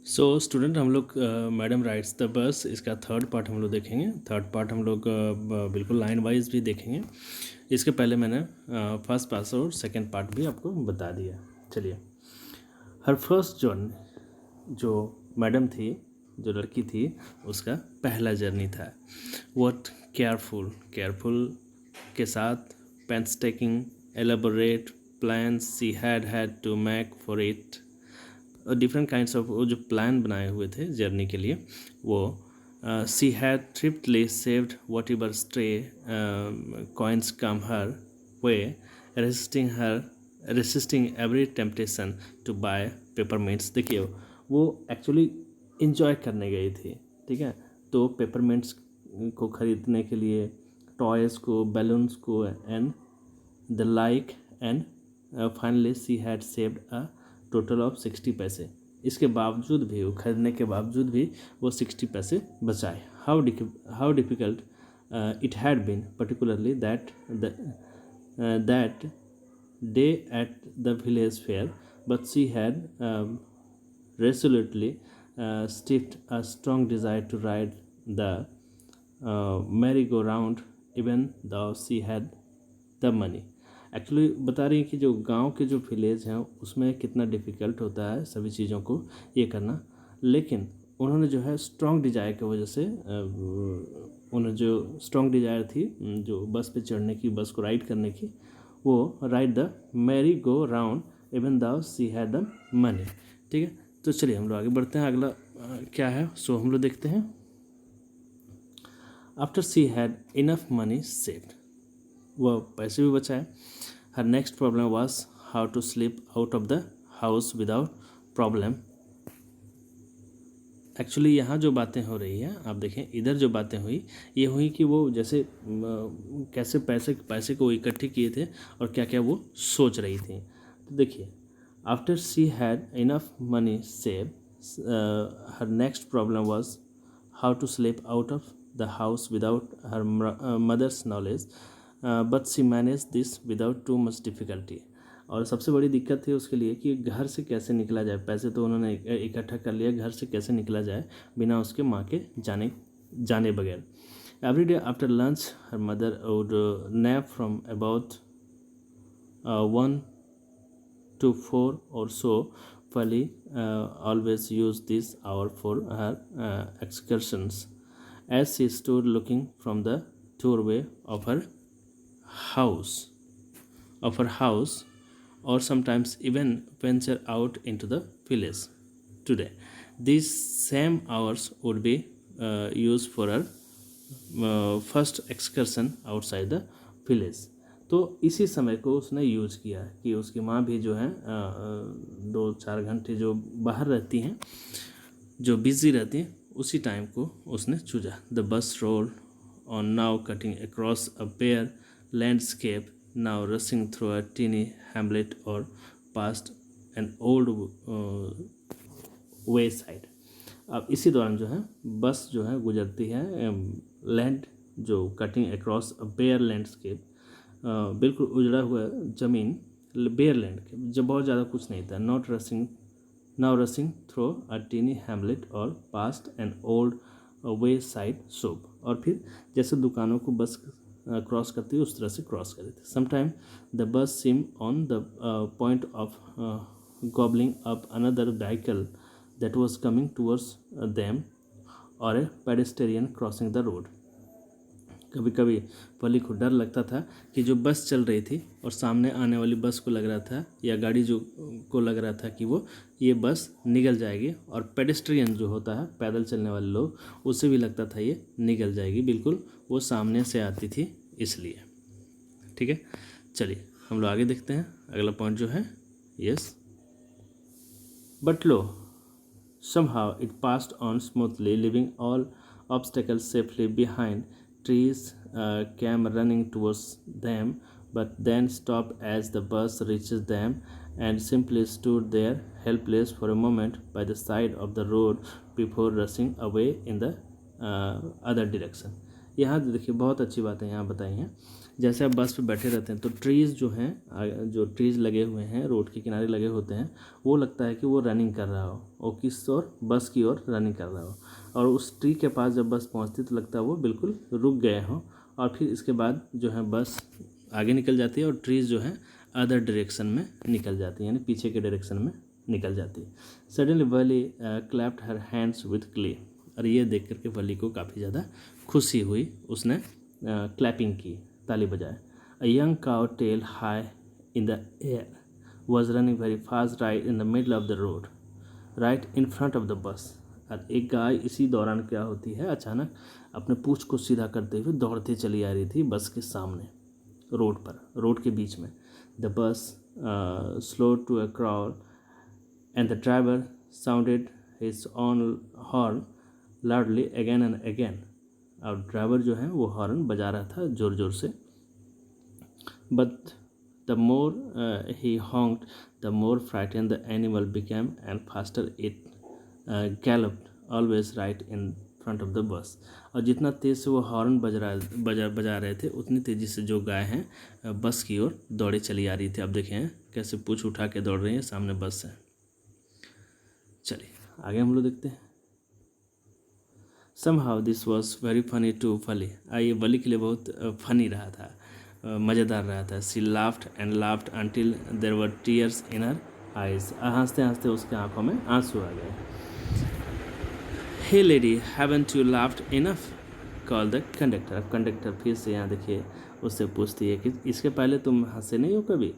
So student हम लोग madam rights the bus इसका थर्ड पार्ट हम लोग देखेंगे। थर्ड पार्ट हम लोग बिल्कुल लाइन वाइज भी देखेंगे। इसके पहले मैंने फर्स्ट पार्ट और सेकंड पार्ट भी आपको बता दिया। चलिए, हर फर्स्ट जर्नी जो मैडम थी, जो लड़की थी, उसका पहला जर्नी था। व्हाट केयरफुल के साथ painstaking elaborate plans she had to make for it. Different kinds of वो जो प्लान बनाए हुए थे जर्नी के लिए, वो she had thriftily saved whatever stray coins came her way, resisting every temptation to buy peppermints. देखिए, वो एक्चुअली इंजॉय करने गई थी, ठीक है। तो पेपरमिंट्स को ख़रीदने के लिए, टॉयज़ को, बैलून्स को and the like, and finally she had saved a total of 60 पैसे। इसके बावजूद भी, वो खरीदने के बावजूद भी वो 60 पैसे बचाए। How difficult it had been, particularly that day at the village fair, but she had resolutely stiffed a strong desire to ride the merry-go-round even though she had the money। Actually बता रही हैं कि जो गांव के जो village हैं उसमें कितना डिफ़िकल्ट होता है सभी चीज़ों को ये करना, लेकिन उन्होंने जो है स्ट्रॉन्ग डिज़ायर की वजह से उन्हें जो स्ट्रॉन्ग डिज़ायर थी जो बस पे चढ़ने की, बस को राइड करने की, वो ride the merry go round even though she had the money. ठीक है, तो चलिए हम लोग आगे बढ़ते हैं। अगला क्या है, सो हम लोग देखते हैं। After she had enough money saved, वह पैसे भी बचाए। Her next problem was how to sleep out of the house without problem. Actually यहाँ जो बातें हो रही हैं, आप देखें इधर जो बातें हुई, ये हुई कि वो जैसे कैसे पैसे को इकट्ठे किए थे और क्या क्या वो सोच रही थी। तो देखिए, after she had enough money save, her next problem was how to sleep out of the house without her mother's knowledge, but she manage this without too much difficulty. और सबसे बड़ी दिक्कत थी उसके लिए कि घर से कैसे निकला जाए। पैसे तो उन्होंने इकट्ठा कर लिया, घर से कैसे निकला जाए बिना उसके माँ के जाने बगैर। Every day after lunch her mother would nap from about 1 to 4 or so. Fali always used this hour for her excursions, as she stood looking from the doorway of her house, or sometimes even venture out into the village. Today, these same hours would be used for her first excursion outside the village. तो इसी समय को उसने use किया कि उसकी माँ भी जो है 2-4 घंटे जो बाहर रहती हैं, जो बिजी रहती हैं, उसी टाइम को उसने चूजा। The bus roll on now cutting across a bare landscape, now rushing through a tiny hamlet और past an old wayside. अब इसी दौरान जो है बस जो है गुजरती है लैंड, जो cutting across a bare landscape, बिल्कुल उजड़ा हुआ ज़मीन, बेयर लैंड के जब बहुत ज़्यादा कुछ नहीं था। नाउ रसिंग थ्रो अ टीनी हैमलेट और past an old way side shop. और फिर जैसे दुकानों को बस क्रॉस करती है उस तरह से क्रॉस कर रही थी। Sometime the bus seem on the point of gobbling up another vehicle that was coming towards them, or a pedestrian crossing the road। कभी कभी पली को डर लगता था कि जो बस चल रही थी और सामने आने वाली बस को लग रहा था, या गाड़ी जो को लग रहा था कि ये बस निकल जाएगी, और पेडेस्ट्रियन जो होता है पैदल चलने वाले लोग, उससे भी लगता था ये निकल जाएगी, बिल्कुल वो सामने से आती थी इसलिए। ठीक है, चलिए हम लोग आगे देखते हैं। अगला पॉइंट जो है, yes, but low somehow it passed on smoothly, leaving all obstacles safely behind. Trees came running towards them, but then stopped as the bus reached them, and simply stood there helpless for a moment by the side of the road before rushing away in the other direction। यहाँ देखिए बहुत अच्छी बातें यहाँ बताई हैं जैसे आप बस पे बैठे रहते हैं तो ट्रीज़ जो हैं, जो ट्रीज़ लगे हुए हैं रोड के किनारे लगे होते हैं, वो लगता है कि वो रनिंग कर रहा हो, और किस ओर, बस की ओर रनिंग कर रहा हो। और उस ट्री के पास जब बस पहुंचती तो लगता है वो बिल्कुल रुक गए हों, और फिर इसके बाद जो है बस आगे निकल जाती है और ट्रीज़ जो है अदर डायरेक्शन में निकल जाती है, यानी पीछे के डायरेक्शन में निकल जाती है। Suddenly Valli clapped her hands with glee. और ये देख करके वली को काफ़ी ज़्यादा खुशी हुई, उसने क्लैपिंग की, ताली बजाए। A young cow tail high in the air was running very fast right in the middle of the road, right in front of the bus. और एक गाय इसी दौरान क्या होती है, अचानक अपने पूँछ को सीधा करते हुए दौड़ती चली आ रही थी बस के सामने, रोड पर, रोड के बीच में। The bus slow to a crawl and the driver sounded his on horn loudly again and again. और ड्राइवर जो है वो हॉर्न बजा रहा था ज़ोर ज़ोर से। But the more he honked, the more frightened the animal became, and faster it galloped, always right in front of the bus। और जितना तेज़ से वो हॉर्न बजा रहे थे, उतनी तेज़ी से जो गाय हैं बस की ओर दौड़े चली आ रही थी। अब देखें कैसे पूँछ उठा के दौड़ रही हैं, सामने बस है। चलिए आगे हम लोग देखते हैं। Somehow this was very funny to वली। ये वली के लिए बहुत फनी रहा था, मज़ेदार रहा था। She laughed and laughed until there were tears in her eyes। हंसते हंसते उसके आंखों में आंसू आ गए। Hey lady, haven't you laughed enough? Called the conductor। अब कंडक्टर फिर से यहाँ देखिए उससे पूछती है कि इसके पहले तुम हंसे नहीं हो कभी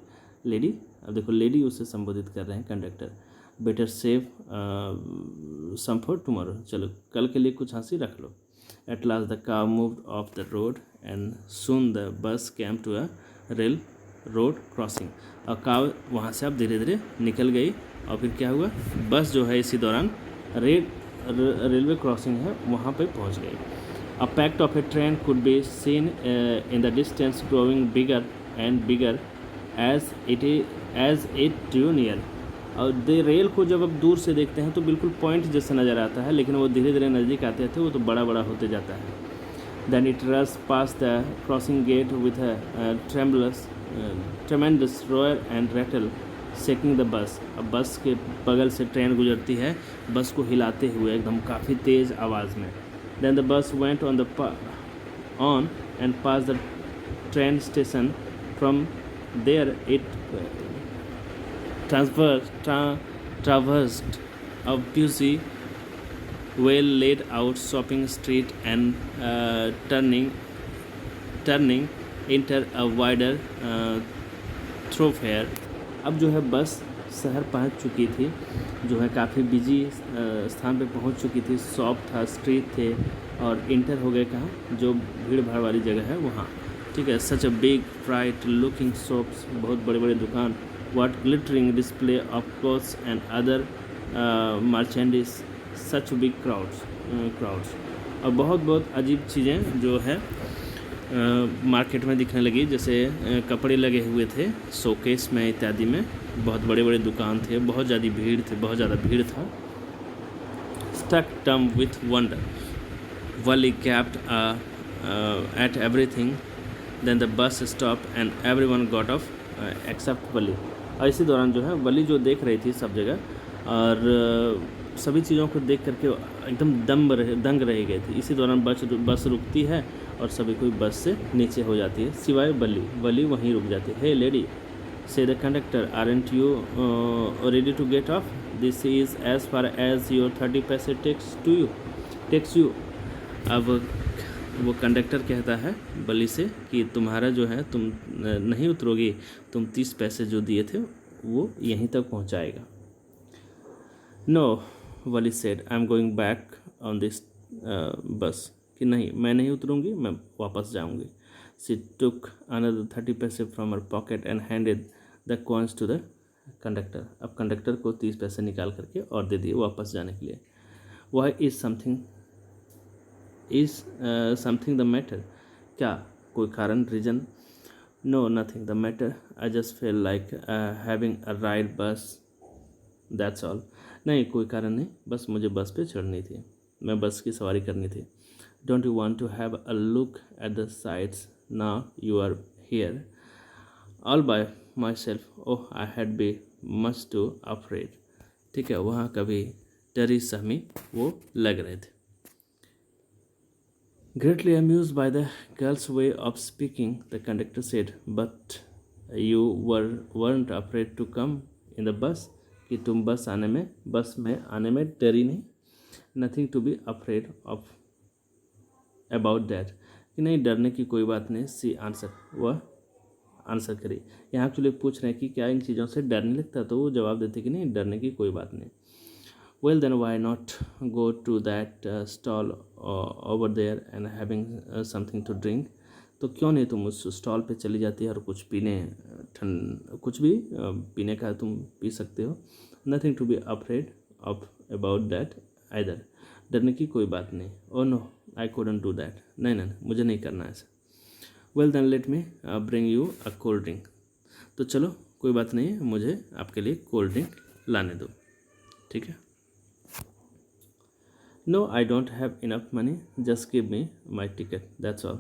लेडी। अब देखो लेडी उसे संबोधित कर रहे हैं conductor. Better save some for tomorrow, चलो कल के लिए कुछ हंसी रख लो। At last the car moved off the road and soon the bus came to a railroad crossing. और कार वहाँ से अब धीरे धीरे निकल गई, और फिर क्या हुआ, बस जो है इसी दौरान रेलवे क्रॉसिंग है वहाँ पे पहुँच गई। A packed of a train could be seen in the distance growing bigger and bigger as it drew near. और रेल को जब आप दूर से देखते हैं तो बिल्कुल पॉइंट जैसा नज़र आता है, लेकिन वो धीरे धीरे नज़दीक आते थे वो तो बड़ा बड़ा होते जाता है। Then it raced past the crossing gate with tremendous roar and rattle shaking the bus. अब बस के बगल से ट्रेन गुजरती है, बस को हिलाते हुए एकदम काफ़ी तेज़ आवाज़ में। Then the bus went on and pass the train station. From there it traversed a busy, well laid out shopping street and turning into a wider thoroughfare। अब जो है बस शहर पहुंच चुकी थी, जो है काफ़ी बिजी स्थान पे पहुंच चुकी थी। शॉप था, स्ट्रीट थे, और इंटर हो गए कहाँ, जो भीड़ भाड़ वाली जगह है वहाँ। ठीक है, such a big bright looking shops, बहुत बड़े बड़े दुकान। What glittering display of clothes and other merchandise, such big crowds। और बहुत बहुत अजीब चीज़ें जो है मार्केट में दिखने लगी, जैसे कपड़े लगे हुए थे शोकेस में इत्यादि में, बहुत बड़े बड़े दुकान थे, बहुत ज़्यादा भीड़ था। Struck dumb with wonder, Wally gaped at everything। Then the bus stopped and everyone got off except Wally। और इसी दौरान जो है वली जो देख रही थी सब जगह, और सभी चीज़ों को देख करके एकदम दंग रह गई थी। इसी दौरान बस रुकती है और सभी कोई बस से नीचे हो जाती है, सिवाय वली वहीं रुक जाती है। Hey lady, said the conductor, aren't you ready to get off? This is as far as your 30 पैसे टेक्स यू। अब वो कंडक्टर कहता है बली से कि तुम्हारा जो है, तुम नहीं उतरोगी, तुम 30 पैसे जो दिए थे वो यहीं तक पहुंचाएगा। No, Valli said, I am going back on this bus. कि नहीं, मैं नहीं उतरूँगी, मैं वापस जाऊँगी। सी टुक अनदर 30 पैसे from her pocket and handed the coins to the conductor. अब कंडक्टर को 30 पैसे निकाल करके और दे दिए वापस जाने के लिए। Why is something the matter? क्या कोई कारण, reason? No, nothing the matter, I just feel like having a ride bus, that's all. नहीं, कोई कारण नहीं, बस मुझे बस पे चढ़नी थी, मैं बस की सवारी करनी थी। Don't you want to have a look at the sights now you are here all by myself. Oh, I had been much too afraid. ठीक है, वहाँ कभी डरी सहमी वो लग रहे थे. Greatly amused by the girl's way of speaking, the conductor said, "But you weren't afraid to come in the bus?" कि तुम बस में आने में डरी नहीं. Nothing to be afraid of about that. कि नहीं, डरने की कोई बात नहीं. सी आंसर, वह आंसर करी. यहाँ एक्चुअली पूछ रहे हैं कि क्या इन चीज़ों से डर नहीं लगता, तो वो जवाब देते कि नहीं, डरने की कोई बात नहीं. Well then why not go to that stall over there and having something to drink. तो क्यों नहीं तुम उस स्टॉल पे चली जाती है और कुछ कुछ भी पीने का तुम पी सकते हो. Nothing to be afraid of about that either. डरने की कोई बात नहीं. Oh no, I couldn't do that. नहीं, मुझे नहीं करना ऐसा. Well then let me bring you a cold drink. तो चलो कोई बात नहीं, मुझे आपके लिए कोल्ड ड्रिंक लाने दो. ठीक है. No, I don't have enough money. Just give me my ticket. That's all.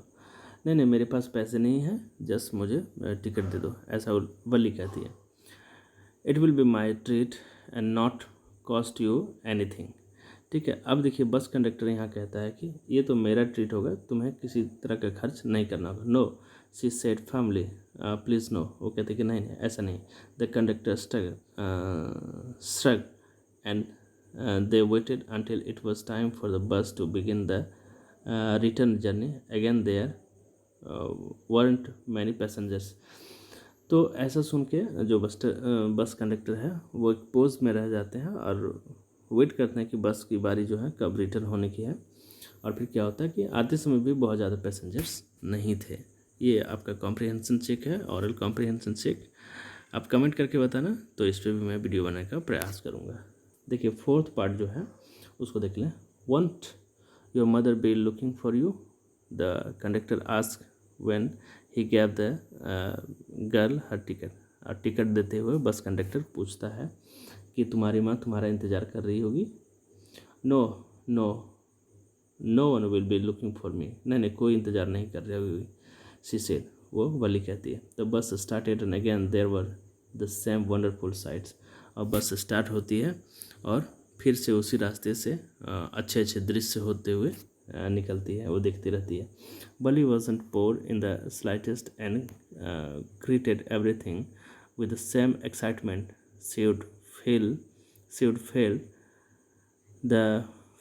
नहीं, मेरे पास पैसे नहीं हैं, जस्ट मुझे टिकट दे दो, ऐसा वली कहती है. It will be my treat and not cost you anything. ठीक है. अब देखिए, बस कंडक्टर यहाँ कहता है कि ये तो मेरा ट्रीट होगा, तुम्हें किसी तरह का खर्च नहीं करना होगा. No, she said firmly, please no. वो कहते कि नहीं, ऐसा नहीं. The conductor shrug and they waited until it was time for the bus to begin the return journey. Again there weren't many passengers. तो ऐसा सुन के जो बस कंडक्टर है वो एक पोज में रह जाते हैं और वेट करते हैं कि बस की बारी जो है कब रिटर्न होने की है. और फिर क्या होता है कि आते समय भी बहुत ज़्यादा पैसेंजर्स नहीं थे. ये आपका कॉम्प्रिहेंशन चेक है, ऑरल कॉम्प्रिहेंशन चेक. आप कमेंट करके बताना, तो इस पर भी मैं वीडियो बनाने का प्रयास करूँगा. देखिए, फोर्थ पार्ट जो है उसको देख लें. Want your mother B looking for you, the conductor ask when he gave the girl her ticket. और टिकट देते हुए बस कंडक्टर पूछता है कि तुम्हारी माँ तुम्हारा इंतज़ार कर रही होगी. No one will be looking for me. नहीं, कोई इंतज़ार नहीं कर रही होगी. शी सेड, वो वली कहती है. The bus started and again there were the same wonderful sights. और बस स्टार्ट होती है और फिर से उसी रास्ते से अच्छे अच्छे दृश्य होते हुए निकलती है, वो देखती रहती है. बली wasn't poor in the slightest and greeted everything with the same excitement she would feel the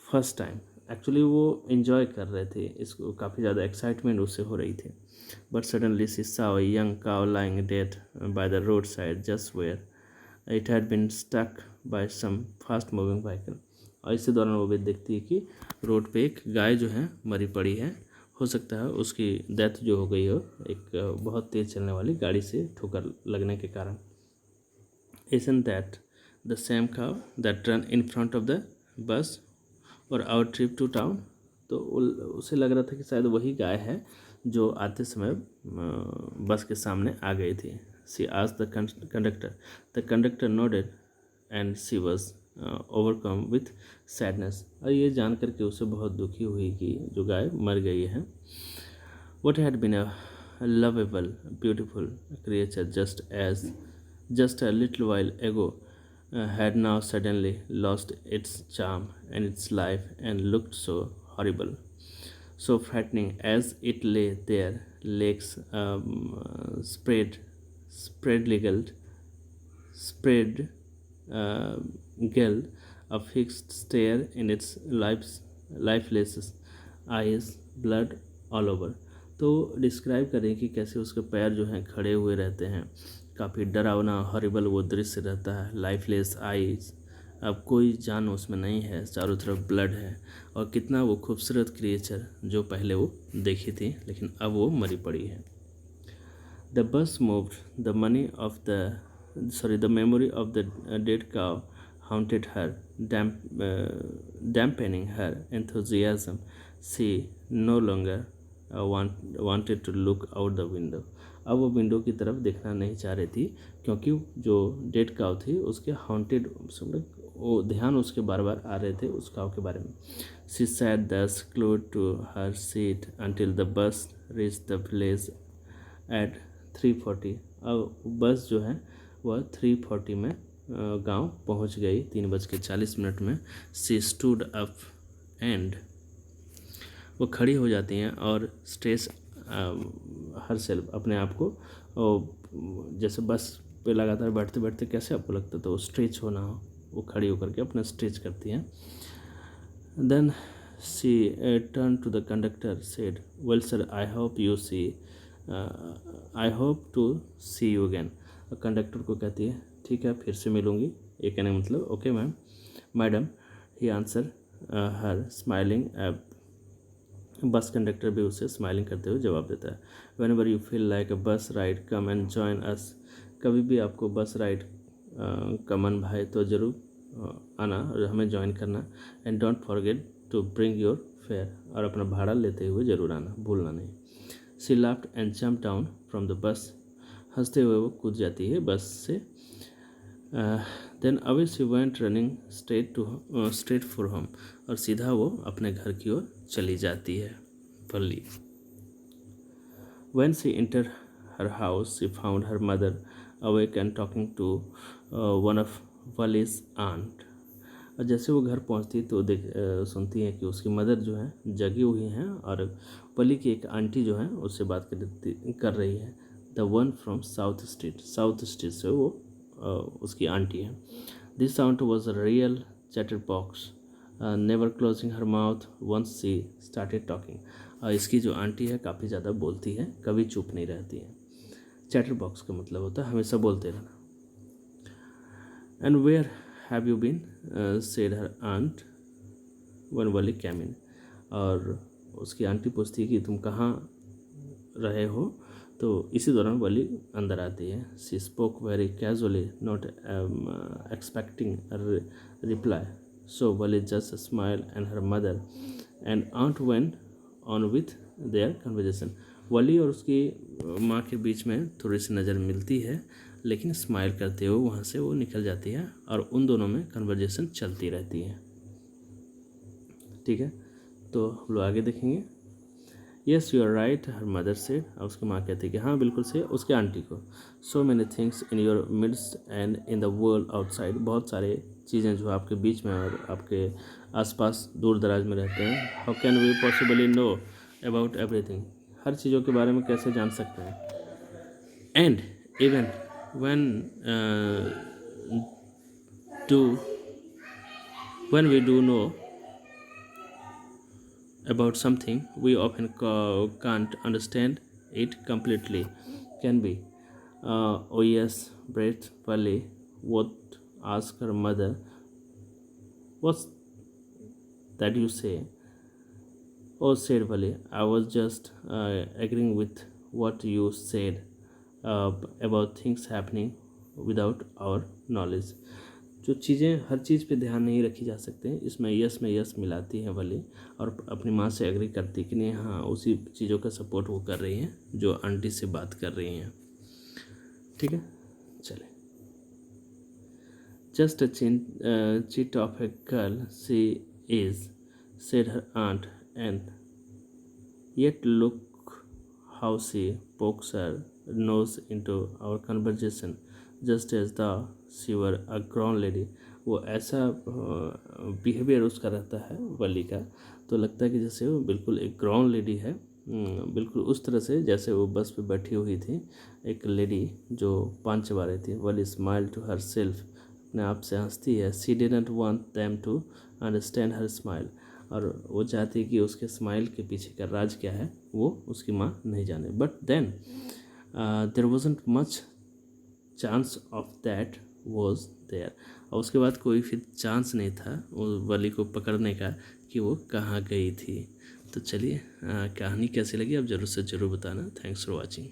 first time. Actually वो इन्जॉय कर रहे थे इसको, काफ़ी ज़्यादा एक्साइटमेंट उससे हो रही थी. But suddenly she saw a young cow lying dead by the roadside just where it had been stuck by some fast moving vehicle. और इसी दौरान वो भी देखती है कि रोड पे एक गाय जो है मरी पड़ी है. हो सकता है उसकी डेथ जो हो गई हो एक बहुत तेज़ चलने वाली गाड़ी से ठोकर लगने के कारण. Isn't that the same cow that ran in front of the bus or our trip to town? तो उसे लग रहा था कि शायद वही गाय है जो आते समय बस के सामने आ गई थी. She asked the conductor. The conductor nodded and she was overcome with sadness. और ये जान कर के उसे बहुत दुखी हुई कि जो गाय मर गई है. What had been a lovable, beautiful creature just a little while ago had now suddenly lost its charm and its life and looked so horrible, so frightening as it lay there, legs spread geld, a fixed stare in its lifeless eyes, blood all over. तो describe करें कि कैसे उसके पैर जो हैं खड़े हुए रहते हैं, काफ़ी डरावना हॉरिबल वो दृश्य रहता है. लाइफलेस आईज, अब कोई जान उसमें नहीं है, चारों तरफ ब्लड है. और कितना वो खूबसूरत क्रिएचर जो पहले वो देखी थी लेकिन अब वो मरी पड़ी है. द बस moved, the memory of the dead cow haunted her, dampening her enthusiasm. She no longer wanted to look out the window. अब वो विंडो की तरफ देखना नहीं चाह रही थी क्योंकि जो डेड काव थी उसके हॉन्टेड वो ध्यान उसके बार बार आ रहे थे उस काव के बारे में. She sat thus glued to her seat until the bus reach the village at 3:40। अब बस जो है वह 3:40 में गांव पहुंच गई, 3:40 में। सी स्टूड अप एंड, वो खड़ी हो जाती हैं और स्ट्रेस हर सेल्फ, अपने आप को, जैसे बस पे लगातार बैठते बैठते कैसे आपको लगता है, तो स्ट्रेच होना हो, वो खड़ी होकर के अपना स्ट्रेच करती हैं। Then she turn to the conductor said, well sir, I hope to see you again. Conductor को कहती है ठीक है, फिर से मिलूंगी, ये कहने का मतलब okay ma'am. Madam, he answer her smiling. Bus conductor भी उसे स्माइलिंग करते हुए जवाब देता है। Whenever you feel like a bus ride come and join us. कभी भी आपको बस राइड का मन भाए तो ज़रूर आना और हमें ज्वाइन करना। And don't forget to bring your fare, और अपना भाड़ा लेते हुए ज़रूर आना, भूलना नहीं। She laughed and jump down from the bus. हंसते हुए वो कूद जाती है बस से। Then away she went running straight for home, और सीधा वो अपने घर की ओर चली जाती है वल्ली। When she entered her house, she found her mother awake and talking to one of Wally's aunt. और जैसे वो घर पहुंचती तो सुनती हैं कि उसकी मदर जो है जगी हुई हैं, और वली की एक आंटी जो है उससे बात कर रही है। The one from south street से वो उसकी आंटी है। This aunt was a real chatter box, never closing her mouth once she started talking. इसकी जो आंटी है काफ़ी ज़्यादा बोलती है, कभी चुप नहीं रहती है। चैटर बॉक्स का मतलब होता है हमेशा बोलते रहना। And where have you been said her aunt when Wally came in. और उसकी आंटी पूछती है कि तुम कहाँ रहे हो, तो इसी दौरान वली अंदर आती है। She spoke very casually, not expecting reply, so Wally just smile and her mother and aunt went on with their conversation. Wally और उसकी माँ के बीच में थोड़ी सी नज़र मिलती है, लेकिन स्माइल करते हुए वहाँ से वो निकल जाती है, और उन दोनों में कन्वर्जेसन चलती रहती है। ठीक है, तो हम लोग आगे देखेंगे। Yes you are right, her mother से। उसकी माँ कहती है कि हाँ बिल्कुल से, उसके आंटी को। So many things in your midst and in the world outside. बहुत सारे चीज़ें जो आपके बीच में और आपके आसपास दूर दराज में रहते हैं। How can we possibly know about everything. हर चीज़ों के बारे में कैसे जान सकते हैं। And even when we do know about something, we often can't understand it completely. Can be. Oh yes, Brett Valley would ask her mother, what's that you say? Oh, said Valley, I was just agreeing with what you said about things happening without our knowledge. जो चीज़ें हर चीज़ पे ध्यान नहीं रखी जा सकते, इसमें yes में यस मिलाती है वली, और अपनी माँ से एग्री करती कि नहीं, हाँ उसी चीज़ों का सपोर्ट वो कर रही हैं जो आंटी से बात कर रही हैं। ठीक है, चले। Just a chit of a girl she is, said her aunt, and yet look how she pokes her nose into our conversation just as though she were a grown lady. वो ऐसा बिहेवियर उसका रहता है वली का, तो लगता है कि जैसे वो बिल्कुल एक ग्राउंड लेडी है, बिल्कुल उस तरह से जैसे वो बस पे बैठी हुई थी, एक लेडी जो पान चबा रही थी। वली स्माइल टू हर सेल्फ, अपने आप से हंसती है। She didn't want them to understand her smile, और वो चाहती कि उसके स्माइल के पीछे का राज क्या है वो उसकी माँ नहीं जाने। But then there wasn't much chance of that was there. और उसके बाद कोई फिर चांस नहीं था वो वली को पकड़ने का कि वो कहाँ गई थी। तो चलिए, कहानी कैसी लगी आप ज़रूर से ज़रूर बताना। Thanks for watching.